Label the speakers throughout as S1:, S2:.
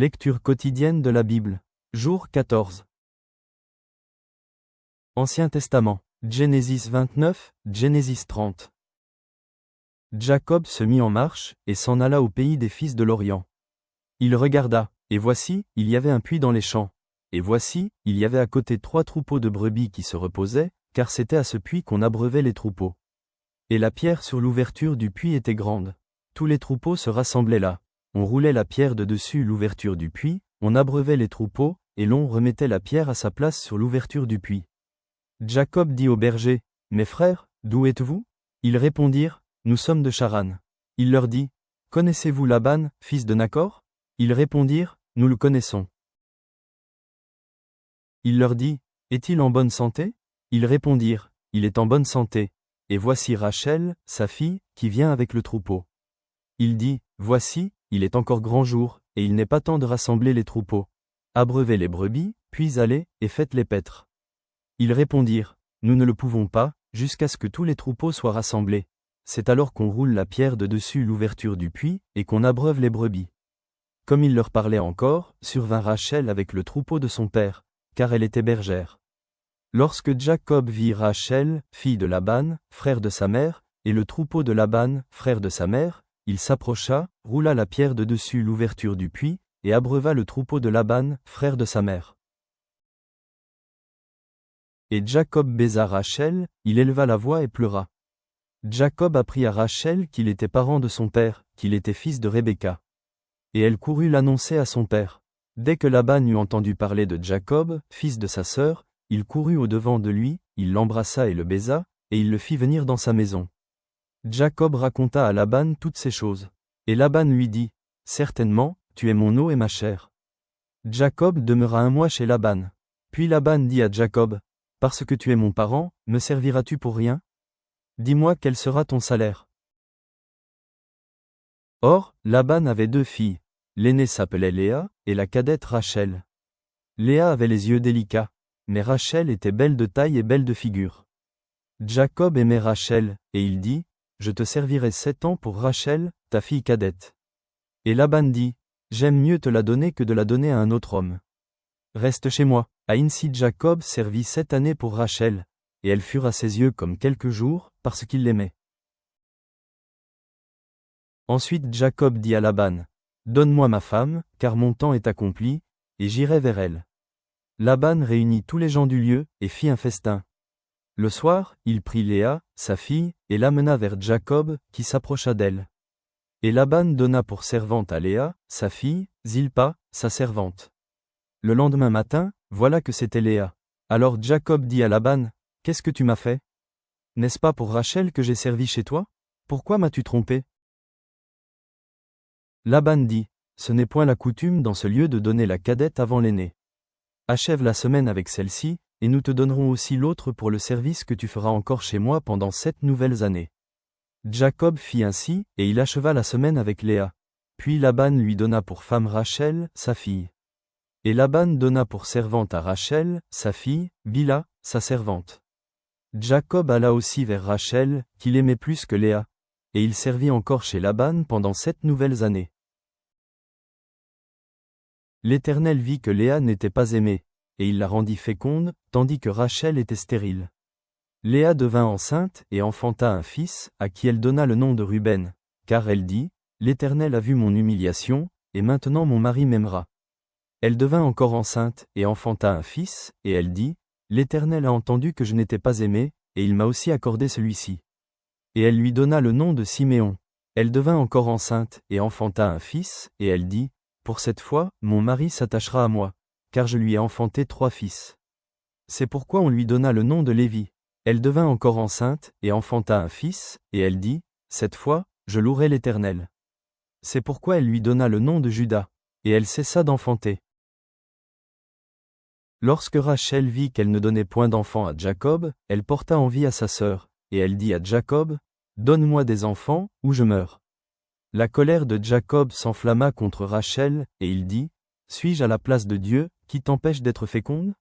S1: Lecture quotidienne de la Bible. Jour 14. Ancien Testament. Genesis 29, Genesis 30. Jacob se mit en marche, et s'en alla au pays des fils de l'Orient. Il regarda, et voici, il y avait un puits dans les champs. Et voici, il y avait à côté 3 troupeaux de brebis qui se reposaient, car c'était à ce puits qu'on abreuvait les troupeaux. Et la pierre sur l'ouverture du puits était grande. Tous les troupeaux se rassemblaient là. On roulait la pierre de dessus l'ouverture du puits, on abreuvait les troupeaux, et l'on remettait la pierre à sa place sur l'ouverture du puits. Jacob dit aux bergers, « Mes frères, d'où êtes-vous » Ils répondirent, « Nous sommes de Charan. » Il leur dit, « Connaissez-vous Laban, fils de Nachor » Ils répondirent, « Nous le connaissons. » Il leur dit, « Est-il en bonne santé » Ils répondirent, « Il est en bonne santé. Et voici Rachel, sa fille, qui vient avec le troupeau. » Il dit, « Voici, il est encore grand jour, et il n'est pas temps de rassembler les troupeaux. Abreuvez les brebis, puis allez, et faites-les paître. » Ils répondirent, « Nous ne le pouvons pas, jusqu'à ce que tous les troupeaux soient rassemblés. C'est alors qu'on roule la pierre de dessus l'ouverture du puits, et qu'on abreuve les brebis. » Comme il leur parlait encore, survint Rachel avec le troupeau de son père, car elle était bergère. Lorsque Jacob vit Rachel, fille de Laban, frère de sa mère, et le troupeau de Laban, frère de sa mère, il s'approcha, roula la pierre de dessus l'ouverture du puits, et abreuva le troupeau de Laban, frère de sa mère. Et Jacob baisa Rachel, il éleva la voix et pleura. Jacob apprit à Rachel qu'il était parent de son père, qu'il était fils de Rebecca. Et elle courut l'annoncer à son père. Dès que Laban eut entendu parler de Jacob, fils de sa sœur, il courut au-devant de lui, il l'embrassa et le baisa, et il le fit venir dans sa maison. Jacob raconta à Laban toutes ces choses. Et Laban lui dit, « Certainement, tu es mon eau et ma chair. » Jacob demeura 1 mois chez Laban. Puis Laban dit à Jacob, « Parce que tu es mon parent, me serviras-tu pour rien ? Dis-moi quel sera ton salaire. » Or, Laban avait 2 filles. L'aînée s'appelait Léa, et la cadette Rachel. Léa avait les yeux délicats, mais Rachel était belle de taille et belle de figure. Jacob aimait Rachel, et il dit, « Je te servirai 7 ans pour Rachel, ta fille cadette. » Et Laban dit, « J'aime mieux te la donner que de la donner à un autre homme. Reste chez moi. » Ainsi Jacob servit 7 années pour Rachel, et elles furent à ses yeux comme quelques jours, parce qu'il l'aimait. Ensuite Jacob dit à Laban, « Donne-moi ma femme, car mon temps est accompli, et j'irai vers elle. » Laban réunit tous les gens du lieu, et fit un festin. Le soir, il prit Léa, sa fille, et l'amena vers Jacob, qui s'approcha d'elle. Et Laban donna pour servante à Léa, sa fille, Zilpa, sa servante. Le lendemain matin, voilà que c'était Léa. Alors Jacob dit à Laban, « Qu'est-ce que tu m'as fait ? N'est-ce pas pour Rachel que j'ai servi chez toi ? Pourquoi m'as-tu trompé ?» Laban dit, « Ce n'est point la coutume dans ce lieu de donner la cadette avant l'aînée. Achève la semaine avec celle-ci, et nous te donnerons aussi l'autre pour le service que tu feras encore chez moi pendant 7 nouvelles années. » Jacob fit ainsi, et il acheva la semaine avec Léa. Puis Laban lui donna pour femme Rachel, sa fille. Et Laban donna pour servante à Rachel, sa fille, Bila, sa servante. Jacob alla aussi vers Rachel, qu'il aimait plus que Léa, et il servit encore chez Laban pendant 7 nouvelles années. L'Éternel vit que Léa n'était pas aimée, et il la rendit féconde, tandis que Rachel était stérile. Léa devint enceinte et enfanta un fils, à qui elle donna le nom de Ruben, car elle dit, « L'Éternel a vu mon humiliation, et maintenant mon mari m'aimera. » Elle devint encore enceinte et enfanta un fils, et elle dit, « L'Éternel a entendu que je n'étais pas aimée, et il m'a aussi accordé celui-ci. » Et elle lui donna le nom de Siméon. Elle devint encore enceinte et enfanta un fils, et elle dit, « Pour cette fois, mon mari s'attachera à moi, car je lui ai enfanté 3 fils. » C'est pourquoi on lui donna le nom de Lévi. Elle devint encore enceinte et enfanta un fils, et elle dit, « Cette fois, je louerai l'Éternel. » C'est pourquoi elle lui donna le nom de Juda, et elle cessa d'enfanter. Lorsque Rachel vit qu'elle ne donnait point d'enfant à Jacob, elle porta envie à sa sœur, et elle dit à Jacob, « Donne-moi des enfants, ou je meurs. » La colère de Jacob s'enflamma contre Rachel, et il dit, « Suis-je à la place de Dieu, qui t'empêche d'être féconde ?»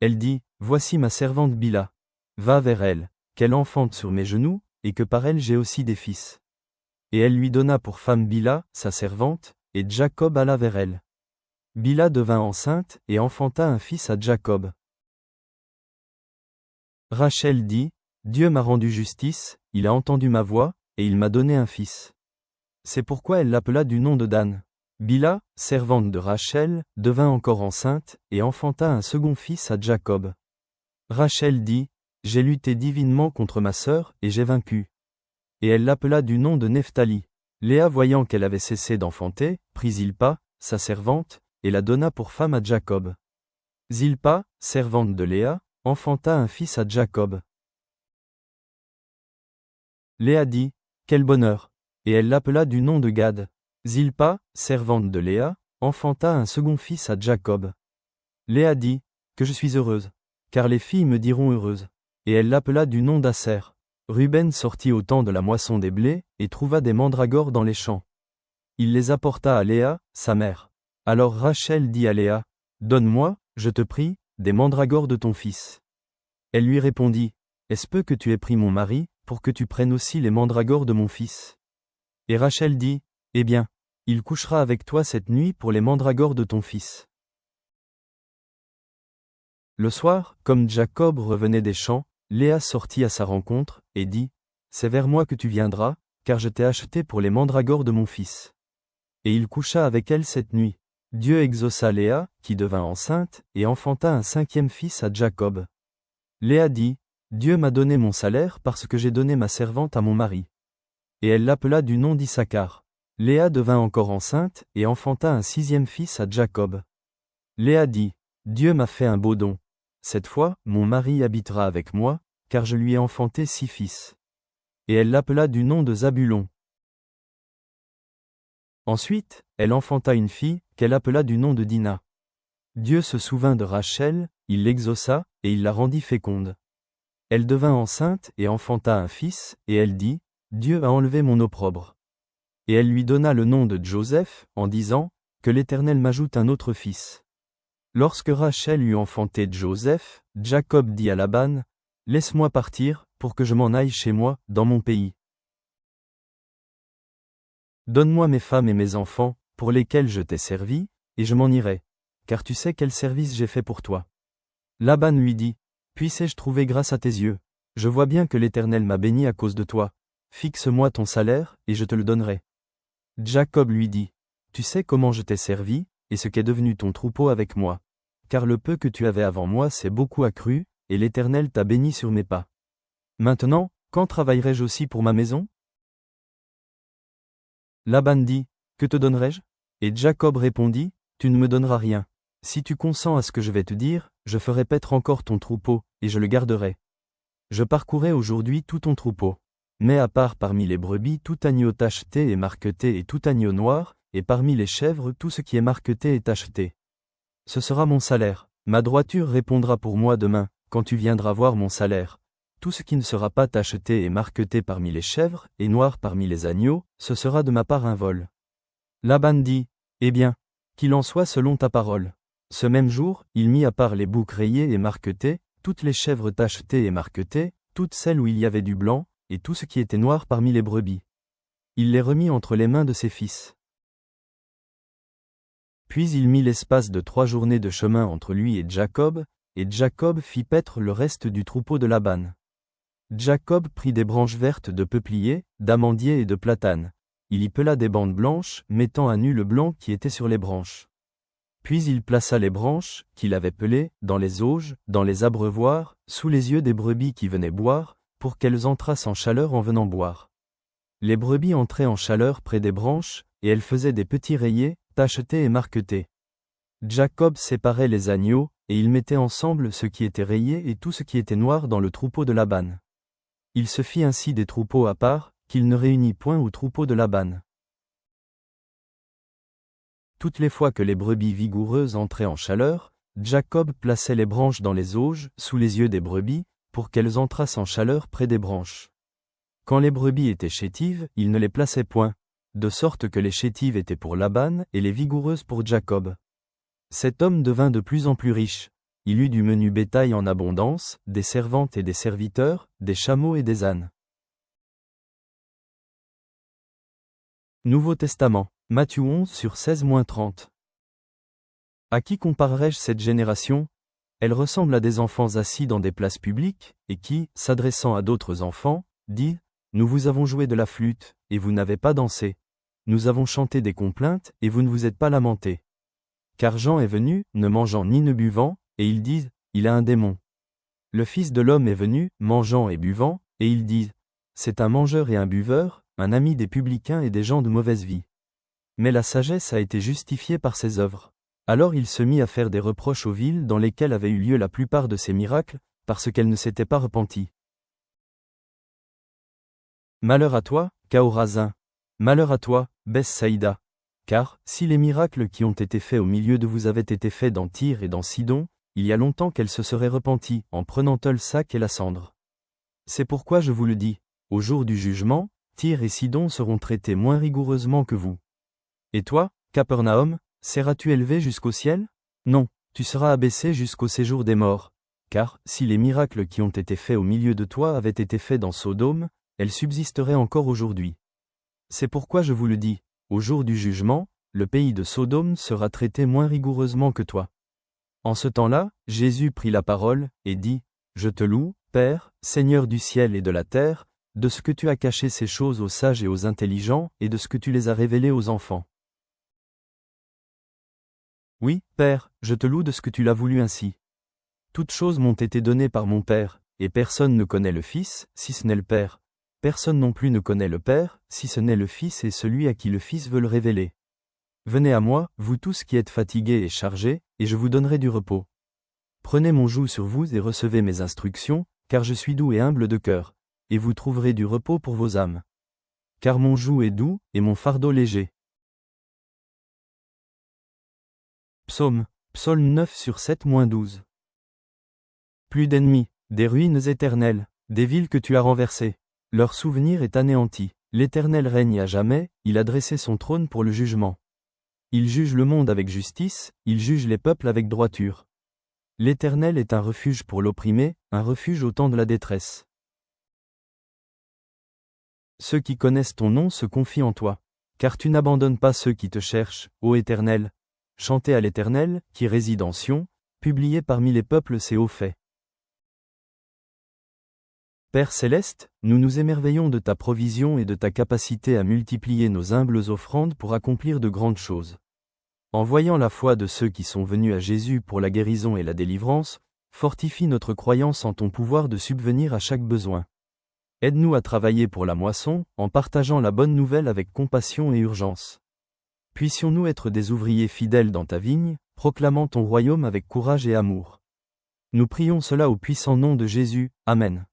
S1: Elle dit, « Voici ma servante Bila. Va vers elle, qu'elle enfante sur mes genoux, et que par elle j'ai aussi des fils. » Et elle lui donna pour femme Bila, sa servante, et Jacob alla vers elle. Bilha devint enceinte et enfanta un fils à Jacob. Rachel dit, Dieu m'a rendu justice, il a entendu ma voix, et il m'a donné un fils. C'est pourquoi elle l'appela du nom de Dan. Bilha, servante de Rachel, devint encore enceinte, et enfanta un second fils à Jacob. Rachel dit, J'ai lutté divinement contre ma sœur, et j'ai vaincu. Et elle l'appela du nom de Nephtali. Léa voyant qu'elle avait cessé d'enfanter, prit Zilpa, sa servante, et la donna pour femme à Jacob. Zilpa, servante de Léa, enfanta un fils à Jacob. Léa dit, Quel bonheur! Et elle l'appela du nom de Gad. Zilpa, servante de Léa, enfanta un second fils à Jacob. Léa dit, Que je suis heureuse, car les filles me diront heureuse. Et elle l'appela du nom d'Aser. Ruben sortit au temps de la moisson des blés, et trouva des mandragores dans les champs. Il les apporta à Léa, sa mère. Alors Rachel dit à Léa, Donne-moi, je te prie, des mandragores de ton fils. Elle lui répondit, Est-ce peu que tu aies pris mon mari, pour que tu prennes aussi les mandragores de mon fils? Et Rachel dit, Eh bien, il couchera avec toi cette nuit pour les mandragores de ton fils. Le soir, comme Jacob revenait des champs, Léa sortit à sa rencontre, et dit, C'est vers moi que tu viendras, car je t'ai acheté pour les mandragores de mon fils. Et il coucha avec elle cette nuit. Dieu exauça Léa, qui devint enceinte, et enfanta un cinquième fils à Jacob. Léa dit, Dieu m'a donné mon salaire parce que j'ai donné ma servante à mon mari. Et elle l'appela du nom d'Issachar. Léa devint encore enceinte, et enfanta un sixième fils à Jacob. Léa dit, Dieu m'a fait un beau don. Cette fois, mon mari habitera avec moi, car je lui ai enfanté 6 fils. Et elle l'appela du nom de Zabulon. Ensuite, elle enfanta une fille, qu'elle appela du nom de Dina. Dieu se souvint de Rachel, il l'exauça, et il la rendit féconde. Elle devint enceinte et enfanta un fils, et elle dit, Dieu a enlevé mon opprobre. Et elle lui donna le nom de Joseph, en disant, Que l'Éternel m'ajoute un autre fils. Lorsque Rachel eut enfanté Joseph, Jacob dit à Laban, Laisse-moi partir, pour que je m'en aille chez moi, dans mon pays. Donne-moi mes femmes et mes enfants, pour lesquels je t'ai servi, et je m'en irai, car tu sais quel service j'ai fait pour toi. Laban lui dit, Puisse-je trouver grâce à tes yeux? Je vois bien que l'Éternel m'a béni à cause de toi. Fixe-moi ton salaire, et je te le donnerai. Jacob lui dit, Tu sais comment je t'ai servi, et ce qu'est devenu ton troupeau avec moi. Car le peu que tu avais avant moi s'est beaucoup accru, et l'Éternel t'a béni sur mes pas. Maintenant, quand travaillerai-je aussi pour ma maison? Laban dit, Que te donnerai-je? Et Jacob répondit, Tu ne me donneras rien. Si tu consens à ce que je vais te dire, je ferai paître encore ton troupeau, et je le garderai. Je parcourrai aujourd'hui tout ton troupeau. Mais à part parmi les brebis tout agneau tacheté et marqueté et tout agneau noir, et parmi les chèvres tout ce qui est marqueté et tacheté. Ce sera mon salaire. Ma droiture répondra pour moi demain, quand tu viendras voir mon salaire. Tout ce qui ne sera pas tacheté et marqueté parmi les chèvres, et noir parmi les agneaux, ce sera de ma part un vol. Laban dit, Eh bien, qu'il en soit selon ta parole. Ce même jour, il mit à part les boucs rayés et marquetés, toutes les chèvres tachetées et marquetées, toutes celles où il y avait du blanc, et tout ce qui était noir parmi les brebis. Il les remit entre les mains de ses fils. Puis il mit l'espace de 3 journées de chemin entre lui et Jacob fit paître le reste du troupeau de Laban. Jacob prit des branches vertes de peuplier, d'amandier et de platane. Il y pela des bandes blanches, mettant à nu le blanc qui était sur les branches. Puis il plaça les branches, qu'il avait pelées, dans les auges, dans les abreuvoirs, sous les yeux des brebis qui venaient boire, pour qu'elles entrassent en chaleur en venant boire. Les brebis entraient en chaleur près des branches, et elles faisaient des petits rayés, tachetés et marquetés. Jacob séparait les agneaux, et il mettait ensemble ce qui était rayé et tout ce qui était noir dans le troupeau de Laban. Il se fit ainsi des troupeaux à part, qu'il ne réunit point au troupeau de Laban. Toutes les fois que les brebis vigoureuses entraient en chaleur, Jacob plaçait les branches dans les auges, sous les yeux des brebis, pour qu'elles entrassent en chaleur près des branches. Quand les brebis étaient chétives, il ne les plaçait point, de sorte que les chétives étaient pour Laban et les vigoureuses pour Jacob. Cet homme devint de plus en plus riche. Il eut du menu bétail en abondance, des servantes et des serviteurs, des chameaux et des ânes. Nouveau Testament, Matthieu 11 sur 16-30. À qui comparerai-je cette génération? Elle ressemble à des enfants assis dans des places publiques, et qui, s'adressant à d'autres enfants, dit « Nous vous avons joué de la flûte, et vous n'avez pas dansé. Nous avons chanté des complaintes, et vous ne vous êtes pas lamentés. » Car Jean est venu, ne mangeant ni ne buvant, et ils disent « Il a un démon. » Le Fils de l'homme est venu, mangeant et buvant, et ils disent « C'est un mangeur et un buveur, un ami des publicains et des gens de mauvaise vie. » Mais la sagesse a été justifiée par ses œuvres. Alors il se mit à faire des reproches aux villes dans lesquelles avaient eu lieu la plupart de ces miracles, parce qu'elles ne s'étaient pas repenties. Malheur à toi, Chorazin. Malheur à toi, Bethsaïda. Car, si les miracles qui ont été faits au milieu de vous avaient été faits dans Tyr et dans Sidon, il y a longtemps qu'elles se seraient repenties, en prenant le sac et la cendre. C'est pourquoi je vous le dis, au jour du jugement, Tyr et Sidon seront traités moins rigoureusement que vous. Et toi, Capernaum, seras-tu élevé jusqu'au ciel? Non, tu seras abaissé jusqu'au séjour des morts. Car, si les miracles qui ont été faits au milieu de toi avaient été faits dans Sodome, elles subsisteraient encore aujourd'hui. C'est pourquoi je vous le dis, au jour du jugement, le pays de Sodome sera traité moins rigoureusement que toi. En ce temps-là, Jésus prit la parole, et dit, « Je te loue, Père, Seigneur du ciel et de la terre, de ce que tu as caché ces choses aux sages et aux intelligents, et de ce que tu les as révélées aux enfants. Oui, Père, je te loue de ce que tu l'as voulu ainsi. Toutes choses m'ont été données par mon Père, et personne ne connaît le Fils, si ce n'est le Père. Personne non plus ne connaît le Père, si ce n'est le Fils et celui à qui le Fils veut le révéler. Venez à moi, vous tous qui êtes fatigués et chargés, et je vous donnerai du repos. Prenez mon joug sur vous et recevez mes instructions, car je suis doux et humble de cœur, et vous trouverez du repos pour vos âmes. Car mon joug est doux, et mon fardeau léger. Psaume 9 sur 7-12. Plus d'ennemis, des ruines éternelles, des villes que tu as renversées. Leur souvenir est anéanti. L'Éternel règne à jamais, il a dressé son trône pour le jugement. Il juge le monde avec justice, il juge les peuples avec droiture. L'Éternel est un refuge pour l'opprimé, un refuge au temps de la détresse. Ceux qui connaissent ton nom se confient en toi. Car tu n'abandonnes pas ceux qui te cherchent, ô Éternel. Chantez à l'Éternel, qui réside en Sion, publiez parmi les peuples ses hauts faits. Père céleste, nous nous émerveillons de ta provision et de ta capacité à multiplier nos humbles offrandes pour accomplir de grandes choses. En voyant la foi de ceux qui sont venus à Jésus pour la guérison et la délivrance, fortifie notre croyance en ton pouvoir de subvenir à chaque besoin. Aide-nous à travailler pour la moisson, en partageant la bonne nouvelle avec compassion et urgence. Puissions-nous être des ouvriers fidèles dans ta vigne, proclamant ton royaume avec courage et amour. Nous prions cela au puissant nom de Jésus. Amen.